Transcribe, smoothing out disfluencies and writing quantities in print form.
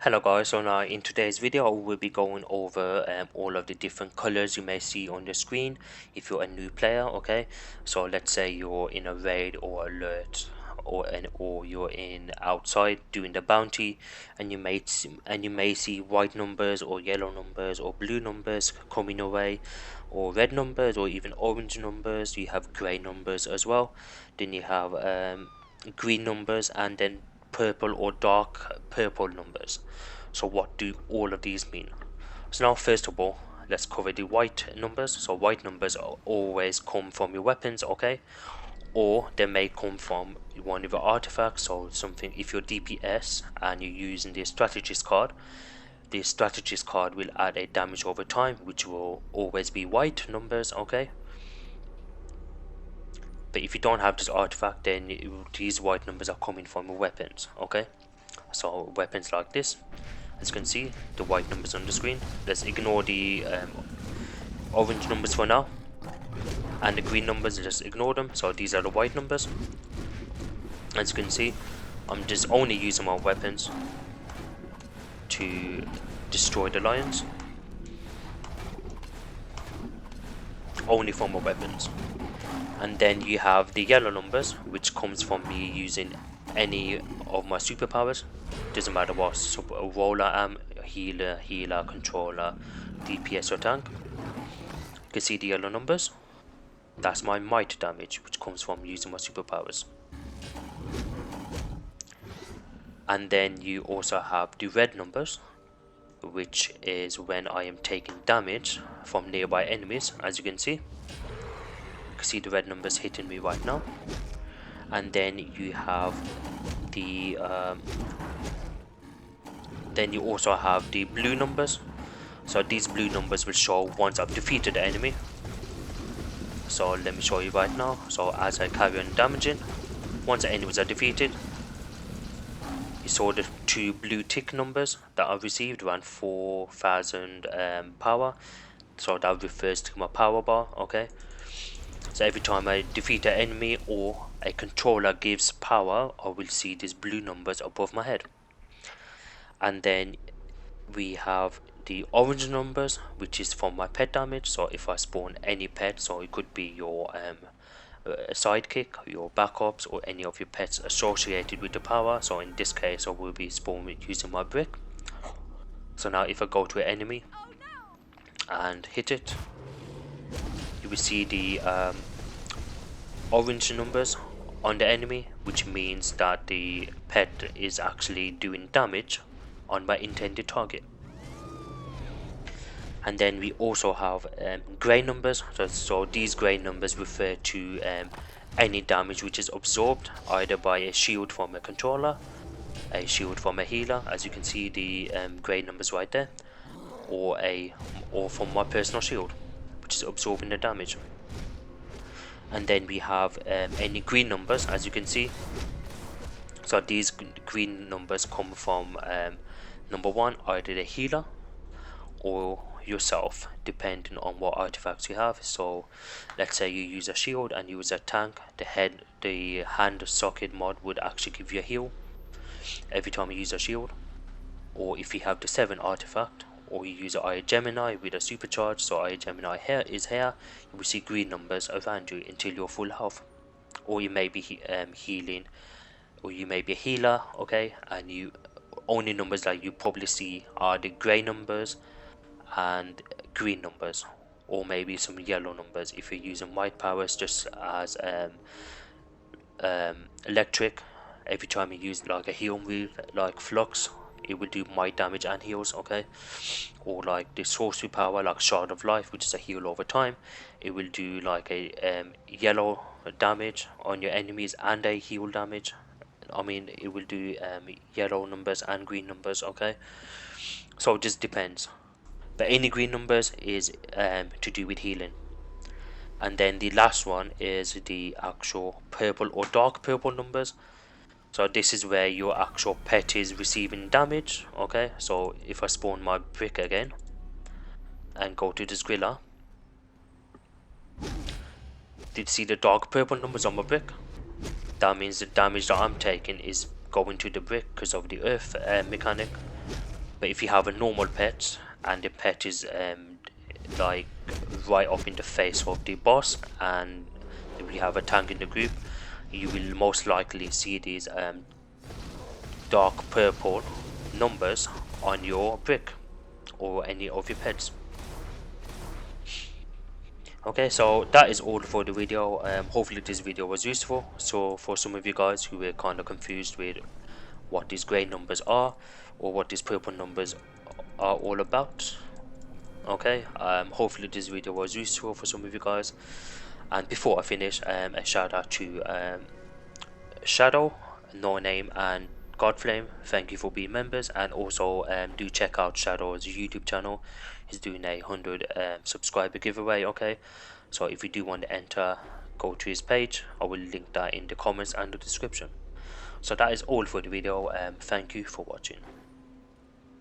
Hello guys, so now in today's video we'll be going over all of the different colors you may see on the screen if you're a new player. Okay, so let's say you're in a raid or alert or you're in outside doing the bounty, and you may see white numbers or yellow numbers or blue numbers coming away, or red numbers or even orange numbers. You have gray numbers as well, then you have green numbers, and then purple or dark purple numbers. So what do all of these mean? So now first of all, let's cover the white numbers. So white numbers always come from your weapons, okay? Or they may come from one of your artifacts. So something, if you're DPS and you're using the strategist card will add a damage over time, which will always be white numbers, okay? But if you don't have this artifact, then these white numbers are coming from your weapons, okay? So weapons like this, as you can see, the white numbers on the screen. Let's ignore the orange numbers for now, and the green numbers, just ignore them. So these are the white numbers. As you can see, I'm just only using my weapons to destroy the lions, only from my weapons. And then you have the yellow numbers, which comes from me using any of my superpowers. Doesn't matter what role I am, healer, controller, DPS or tank. You can see the yellow numbers. That's my might damage, which comes from using my superpowers. And then you also have the red numbers, which is when I am taking damage from nearby enemies. As you can see the red numbers hitting me right now. And then you have the then you also have the blue numbers. So these blue numbers will show once I've defeated the enemy. So let me show you right now. So as I carry on damaging, once the enemies are defeated, you saw the two blue tick numbers that I received, around 4,000 power. So that refers to my power bar, okay? So every time I defeat an enemy or a controller gives power, I will see these blue numbers above my head. And then we have the orange numbers, which is from my pet damage. So if I spawn any pet, so it could be your sidekick, your backups, or any of your pets associated with the power. So in this case I will be spawning using my brick. So now if I go to an enemy and hit it, you will see the orange numbers on the enemy, which means that the pet is actually doing damage on my intended target. And then we also have grey numbers. So these grey numbers refer to any damage which is absorbed either by a shield from a controller, a shield from a healer, as you can see the grey numbers right there, or from my personal shield, which is absorbing the damage. And then we have any green numbers, as you can see. So these green numbers come from number one, either the healer or yourself, depending on what artifacts you have. So let's say you use a shield and you use a tank, the hand socket mod would actually give you a heal every time you use a shield. Or if you have the 7 artifact, or you use Eye Gemini with a supercharge, so Eye Gemini is here, you will see green numbers around you until you're full health. Or you may be healing, or you may be a healer, okay, and you only numbers that you probably see are the grey numbers and green numbers, or maybe some yellow numbers if you're using white powers, just as electric. Every time you use like a heal move like flux, it will do might damage and heals, okay? Or like the sorcery power like shard of life, which is a heal over time, it will do like a yellow damage on your enemies and a heal damage. I mean, it will do yellow numbers and green numbers, okay? So it just depends, but any green numbers is to do with healing. And then the last one is the actual purple or dark purple numbers. So this is where your actual pet is receiving damage, okay? So if I spawn my brick again and go to this griller, did you see the dark purple numbers on my brick? That means the damage that I'm taking is going to the brick because of the earth mechanic. But if you have a normal pet and the pet is like right up in the face of the boss, and we have a tank in the group, you will most likely see these dark purple numbers on your brick or any of your pets. Okay, so that is all for the video. Hopefully this video was useful. So for some of you guys who were kind of confused with what these grey numbers are or what these purple numbers are all about, okay, hopefully this video was useful for some of you guys. And before I finish, a shout out to Shadow, No Name, and GodFlame. Thank you for being members, and also do check out Shadow's YouTube channel. He's doing a 100 subscriber giveaway. Okay, so if you do want to enter, go to his page. I will link that in the comments and the description. So that is all for the video. Thank you for watching.